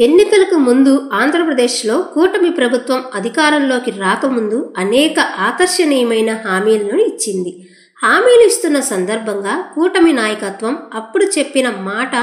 ఎన్నికలకు ముందు ఆంధ్రప్రదేశ్లో కూటమి ప్రభుత్వం అధికారంలోకి రాకముందు అనేక ఆకర్షణీయమైన హామీలను ఇచ్చింది. హామీలు ఇస్తున్న సందర్భంగా కూటమి నాయకత్వం అప్పుడు చెప్పిన మాట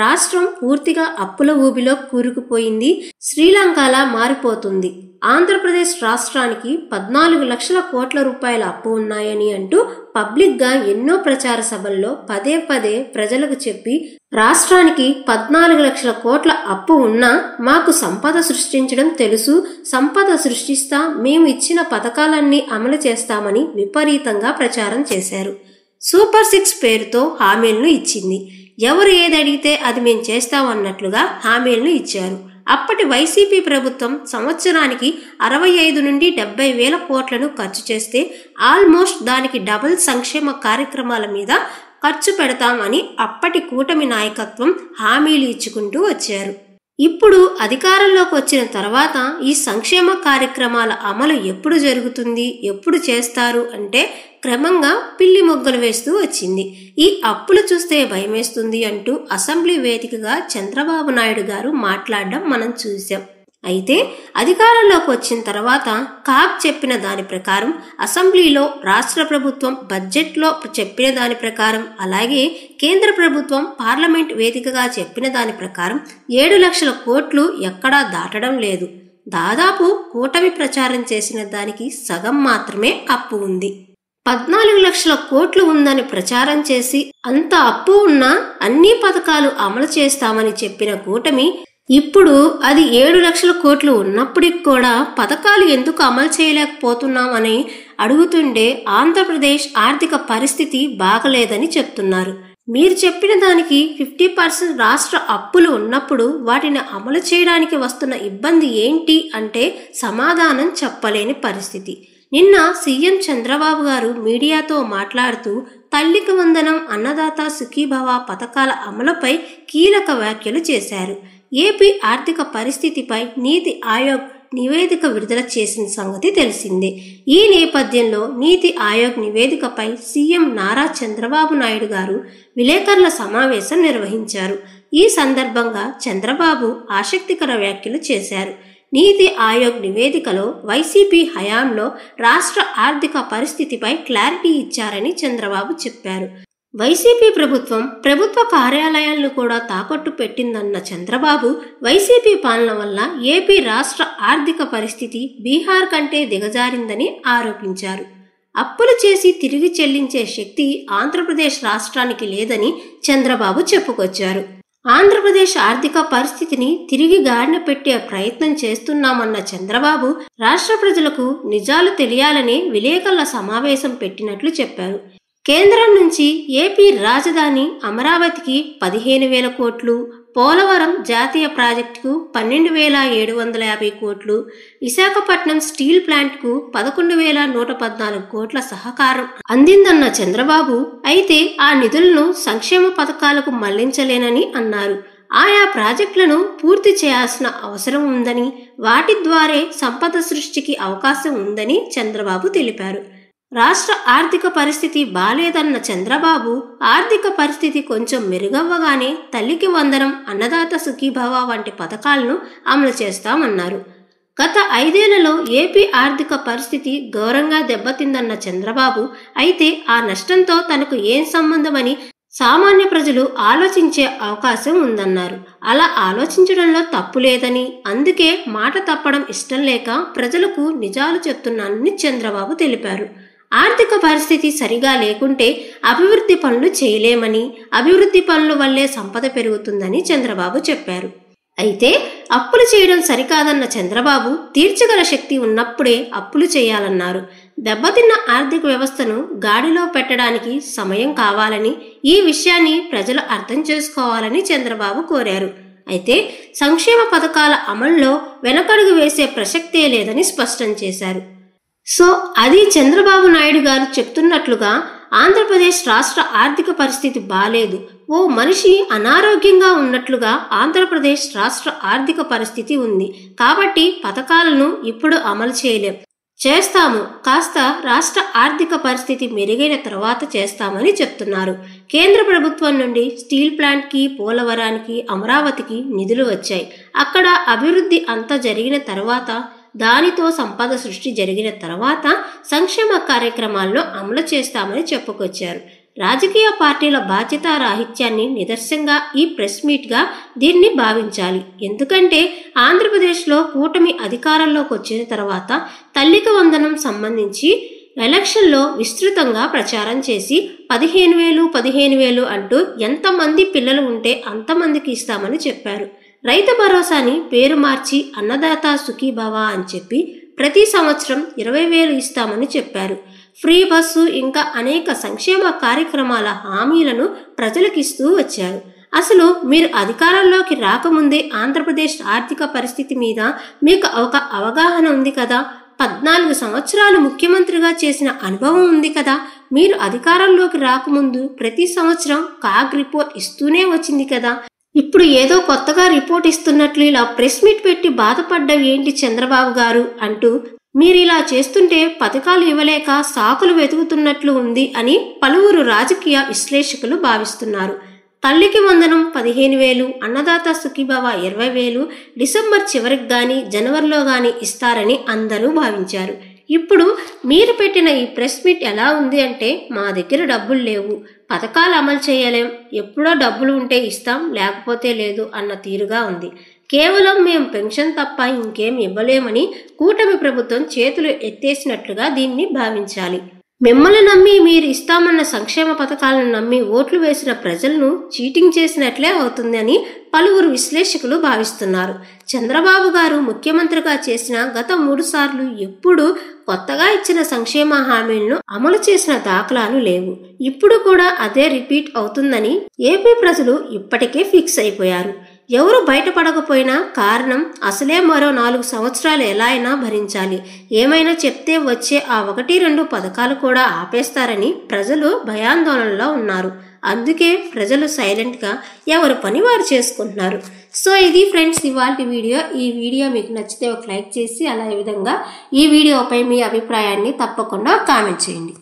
రాష్ట్రం పూర్తిగా అప్పుల ఊబిలో కూరుకుపోయింది, శ్రీలంకలా మారిపోతుంది, ఆంధ్రప్రదేశ్ రాష్ట్రానికి 14 లక్షల కోట్ల రూపాయల అప్పు ఉన్నాయని అంటూ పబ్లిక్ గా ఎన్నో ప్రచార సభల్లో పదే పదే ప్రజలకు చెప్పి రాష్ట్రానికి 14 లక్షల కోట్ల అప్పు ఉన్నా మాకు సంపద సృష్టించడం తెలుసు, సంపద సృష్టిస్తా, మేము ఇచ్చిన పథకాలన్నీ అమలు చేస్తామని విపరీతంగా ప్రచారం చేశారు. సూపర్ 6 పేరుతో హామీలను ఇచ్చింది. ఎవరు ఏది అడిగితే అది మేం చేస్తామన్నట్లుగా హామీలను ఇచ్చారు. అప్పటి వైసీపీ ప్రభుత్వం సంవత్సరానికి 65 నుండి 70 వేల కోట్లను ఖర్చు చేస్తే ఆల్మోస్ట్ దానికి డబుల్ సంక్షేమ కార్యక్రమాల మీద ఖర్చు పెడతామని అప్పటి కూటమి నాయకత్వం హామీలు ఇచ్చుకుంటూ వచ్చారు. ఇప్పుడు అధికారంలోకి వచ్చిన తర్వాత ఈ సంక్షేమ కార్యక్రమాల అమలు ఎప్పుడు జరుగుతుంది, ఎప్పుడు చేస్తారు అంటే క్రమంగా పిల్లి మొగ్గలు వేస్తూ వచ్చింది. ఈ అప్పులు చూస్తే భయమేస్తుంది అంటూ అసెంబ్లీ వేదికగా చంద్రబాబు నాయుడు గారు మాట్లాడడం మనం చూసాం. అయితే అధికారంలోకి వచ్చిన తర్వాత కాగ్ చెప్పిన దాని ప్రకారం, అసెంబ్లీలో రాష్ట్ర ప్రభుత్వం బడ్జెట్లో చెప్పిన దాని ప్రకారం, అలాగే కేంద్ర ప్రభుత్వం పార్లమెంట్ వేదికగా చెప్పిన దాని ప్రకారం 7 లక్షల కోట్లు ఎక్కడా దాటడం లేదు. దాదాపు కూటమి ప్రచారం చేసిన దానికి సగం మాత్రమే అప్పు ఉంది. 14 లక్షల కోట్లు ఉందని ప్రచారం చేసి అంత అప్పు ఉన్నా అన్ని పథకాలు అమలు చేస్తామని చెప్పిన కూటమి ఇప్పుడు అది 7 లక్షల కోట్లు ఉన్నప్పటికి కూడా పథకాలు ఎందుకు అమలు చేయలేకపోతున్నామని అడుగుతుంటే ఆంధ్రప్రదేశ్ ఆర్థిక పరిస్థితి బాగలేదని చెప్తున్నారు. మీరు చెప్పిన దానికి 50% రాష్ట్ర అప్పులు ఉన్నప్పుడు వాటిని అమలు చేయడానికి వస్తున్న ఇబ్బంది ఏంటి అంటే సమాధానం చెప్పలేని పరిస్థితి. నిన్న సీఎం చంద్రబాబు గారు మీడియాతో మాట్లాడుతూ తల్లికి వందనం, అన్నదాత సుఖీభవ పథకాల అమలుపై కీలక వ్యాఖ్యలు చేశారు. ఏపీ ఆర్థిక పరిస్థితిపై నీతి ఆయోగ్ నివేదిక విడుదల చేసిన సంగతి తెలిసిందే. ఈ నేపథ్యంలో నీతి ఆయోగ్ నివేదికపై సీఎం నారా చంద్రబాబు నాయుడు గారు విలేకరుల సమావేశం నిర్వహించారు. ఈ సందర్భంగా చంద్రబాబు ఆసక్తికర వ్యాఖ్యలు చేశారు. నీతి ఆయోగ్ నివేదికలో వైసీపీ హయాంలో రాష్ట్ర ఆర్థిక పరిస్థితిపై క్లారిటీ ఇచ్చారని చంద్రబాబు చెప్పారు. వైసీపీ ప్రభుత్వం ప్రభుత్వ కార్యాలయాలను కూడా తాకట్టు పెట్టిందన్న చంద్రబాబు వైసీపీ పాలన వల్ల ఏపీ రాష్ట్ర ఆర్థిక పరిస్థితి బీహార్ కంటే దిగజారిందని ఆరోపించారు. అప్పులు చేసి తిరిగి చెల్లించే శక్తి ఆంధ్రప్రదేశ్ రాష్ట్రానికి లేదని చంద్రబాబు చెప్పుకొచ్చారు. ఆంధ్రప్రదేశ్ ఆర్థిక పరిస్థితిని తిరిగి గాడిన పెట్టే ప్రయత్నం చేస్తున్నామన్న చంద్రబాబు రాష్ట్ర ప్రజలకు నిజాలు తెలియాలని విలేకరుల సమావేశం పెట్టినట్లు చెప్పారు. కేంద్రం నుంచి ఏపీ రాజధాని అమరావతికి 15,000 కోట్లు, పోలవరం జాతీయ ప్రాజెక్టుకు 12,750 కోట్లు, విశాఖపట్నం స్టీల్ ప్లాంట్కు 11,114 కోట్ల సహకారం అందిందన్న చంద్రబాబు అయితే ఆ నిధులను సంక్షేమ పథకాలకు మళ్లించలేనని అన్నారు. ఆయా ప్రాజెక్టులను పూర్తి చేయాల్సిన అవసరం ఉందని, వాటి ద్వారే సంపద సృష్టికి అవకాశం ఉందని చంద్రబాబు తెలిపారు. రాష్ట్ర ఆర్థిక పరిస్థితి బాలేదన్న చంద్రబాబు ఆర్థిక పరిస్థితి కొంచెం మెరుగవ్వగానే తల్లికి వందనం, అన్నదాత సుఖీభవ వంటి పథకాలను అమలు చేస్తామన్నారు. గత 5 ఏళ్లలో ఏపీ ఆర్థిక పరిస్థితి ఘోరంగా దెబ్బతిందన్న చంద్రబాబు అయితే ఆ నష్టంతో తనకు ఏం సంబంధమని సామాన్య ప్రజలు ఆలోచించే అవకాశం ఉందన్నారు. అలా ఆలోచించడంలో తప్పు లేదని, అందుకే మాట తప్పడం ఇష్టం లేక ప్రజలకు నిజాలు చెప్తున్నానని చంద్రబాబు తెలిపారు. ఆర్థిక పరిస్థితి సరిగా లేకుంటే అభివృద్ధి పనులు చేయలేమని, అభివృద్ధి పనుల వల్లే సంపద పెరుగుతుందని చంద్రబాబు చెప్పారు. అయితే అప్పులు చేయడం సరికాదన్న చంద్రబాబు తీర్చగల శక్తి ఉన్నప్పుడే అప్పులు చేయాలన్నారు. దెబ్బతిన్న ఆర్థిక వ్యవస్థను గాడిలో పెట్టడానికి సమయం కావాలని, ఈ విషయాన్ని ప్రజలు అర్థం చేసుకోవాలని చంద్రబాబు కోరారు. అయితే సంక్షేమ పథకాల అమల్లో వెనకడుగు వేసే ప్రసక్తే లేదని స్పష్టం చేశారు. సో అది చంద్రబాబు నాయుడు గారు చెప్తున్నట్లుగా ఆంధ్రప్రదేశ్ రాష్ట్ర ఆర్థిక పరిస్థితి బాలేదు, ఓ మనిషి అనారోగ్యంగా ఉన్నట్లుగా ఆంధ్రప్రదేశ్ రాష్ట్ర ఆర్థిక పరిస్థితి ఉంది, కాబట్టి పథకాలను ఇప్పుడు అమలు చేయలేం, చేస్తాము, కాస్త రాష్ట్ర ఆర్థిక పరిస్థితి మెరుగైన తర్వాత చేస్తామని చెప్తున్నారు. కేంద్ర ప్రభుత్వం నుండి స్టీల్ ప్లాంట్కి, పోలవరానికి, అమరావతికి నిధులు వచ్చాయి. అక్కడ అభివృద్ధి అంతా జరిగిన తర్వాత, దానితో సంపద సృష్టి జరిగిన తర్వాత సంక్షేమ కార్యక్రమాలను అమలు చేస్తామని చెప్పుకొచ్చారు. రాజకీయ పార్టీల బాధ్యతారాహిత్యాన్ని నిదర్శనంగా ఈ ప్రెస్ మీట్గా దీన్ని భావించాలి. ఎందుకంటే ఆంధ్రప్రదేశ్లో కూటమి అధికారంలోకి వచ్చిన తర్వాత తల్లికి వందనం సంబంధించి ఎలక్షన్లో విస్తృతంగా ప్రచారం చేసి 15,000 అంటూ ఎంతమంది పిల్లలు ఉంటే అంతమందికి ఇస్తామని చెప్పారు. రైతు భరోసాని పేరు మార్చి అన్నదాత సుఖీభవ అని చెప్పి ప్రతి సంవత్సరం 20,000 ఇస్తామని చెప్పారు. ఫ్రీ బస్సు ఇంకా అనేక సంక్షేమ కార్యక్రమాల హామీలను ప్రజలకిస్తూ వచ్చారు. అసలు మీరు అధికారంలోకి రాకముందే ఆంధ్రప్రదేశ్ ఆర్థిక పరిస్థితి మీద మీకు ఒక అవగాహన ఉంది కదా. 14 సంవత్సరాలు ముఖ్యమంత్రిగా చేసిన అనుభవం ఉంది కదా. మీరు అధికారంలోకి రాకముందు ప్రతి సంవత్సరం కాగ్ రిపోర్ట్ ఇస్తూనే వచ్చింది కదా. ఇప్పుడు ఏదో కొత్తగా రిపోర్ట్ ఇస్తున్నట్లు ఇలా ప్రెస్ మీట్ పెట్టి బాధపడ్డవి ఏంటి చంద్రబాబు గారు అంటూ మీరిలా చేస్తుంటే పథకాలు ఇవ్వలేక సాకులు వెతుకుతున్నట్లు ఉంది అని పలువురు రాజకీయ విశ్లేషకులు భావిస్తున్నారు. తల్లికి వందనం 15,000, అన్నదాత సుఖీభవ 20,000 డిసెంబర్ చివరికి గాని జనవరిలో గాని ఇస్తారని అందరూ భావించారు. ఇప్పుడు మీరు పెట్టిన ఈ ప్రెస్ మీట్ ఎలా ఉంది అంటే, మా దగ్గర డబ్బులు లేవు, పథకాలు అమలు చేయలేం, ఎప్పుడో డబ్బులు ఉంటే ఇస్తాం లేకపోతే లేదు అన్న తీరుగా ఉంది. కేవలం మేం పెన్షన్ తప్ప ఇంకేం ఇవ్వలేమని కూటమి ప్రభుత్వం చేతులు ఎత్తేసినట్లుగా దీన్ని భావించాలి. మిమ్మల్ని నమ్మి మీరు ఇస్తామన్న సంక్షేమ పథకాలను నమ్మి ఓట్లు వేసిన ప్రజలను చీటింగ్ చేసినట్లే అవుతుంది అని పలువురు విశ్లేషకులు భావిస్తున్నారు. చంద్రబాబు గారు ముఖ్యమంత్రిగా చేసిన గత 3 సార్లు ఎప్పుడూ కొత్తగా ఇచ్చిన సంక్షేమ హామీలను అమలు చేసిన దాఖలాలు లేవు. ఇప్పుడు కూడా అదే రిపీట్ అవుతుందని ఏపీ ప్రజలు ఇప్పటికే ఫిక్స్ అయిపోయారు. ఎవరు బయటపడకపోయినా కారణం అసలే మరో 4 సంవత్సరాలు ఎలా అయినా భరించాలి. ఏమైనా చెప్తే వచ్చే ఆ 1-2 పథకాలు కూడా ఆపేస్తారని ప్రజలు భయాందోళనలో ఉన్నారు. అందుకే ప్రజలు సైలెంట్గా ఎవరి పని వారు చేసుకుంటున్నారు. సో ఇది ఫ్రెండ్స్ ఇవాల్టి వీడియో. ఈ వీడియో మీకు నచ్చితే ఒక లైక్ చేసి అలా విధంగా ఈ వీడియోపై మీ అభిప్రాయాన్ని తప్పకుండా కామెంట్ చేయండి.